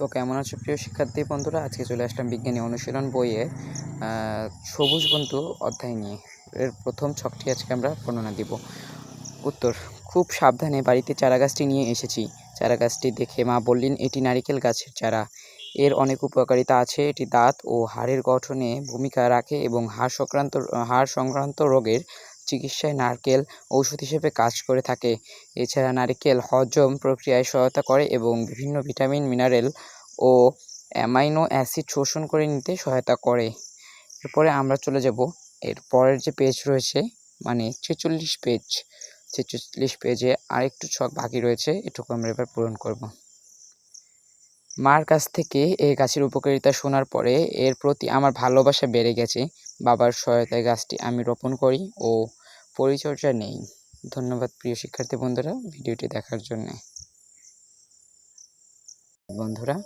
তো কেমন আছো প্রিয় শিক্ষার্থী বন্ধুরা? আজকে চলে আসলাম বিজ্ঞানী অনুশীলন বইয়ে সবুজ বন্ধু অধ্যায় নিয়ে। এর প্রথম ছকটি আজকে আমরা বর্ণনা দিব। উত্তর: খুব সাবধানে বাড়িতে চারাগাছটি নিয়ে এসেছি। চারাগাছটি দেখে মা বললেন, এটি নারিকেল গাছের চারা। এর অনেক উপকারিতা আছে। এটি দাঁত ও হাড়ের গঠনে ভূমিকা রাখে এবং হাড় সংক্রান্ত রোগের চিকিৎসায় নারকেল ঔষধ হিসেবে কাজ করে থাকে। এছাড়া নারিকেল হজম প্রক্রিয়ায় সহায়তা করে এবং বিভিন্ন ভিটামিন, মিনারেল ও অ্যামাইনো অ্যাসিড শোষণ করে নিতে সহায়তা করে। এরপরে আমরা চলে যাব এর পরের যে পেজ রয়েছে, মানে ৪৬ পেজ। ৪৬ পেজে আরেকটু ছক বাকি রয়েছে, এটুকু আমরা এবার পূরণ করব। মার কাছ থেকে এই গাছের উপকারিতা শোনার পরে এর প্রতি আমার ভালোবাসা বেড়ে গেছে। বাবার সহায়তায় গাছটি আমি রোপণ করি ও পরিচর্যা নেই। ধন্যবাদ প্রিয় শিক্ষার্থী বন্ধুরা ভিডিওটি দেখার জন্যে। বন্ধুরা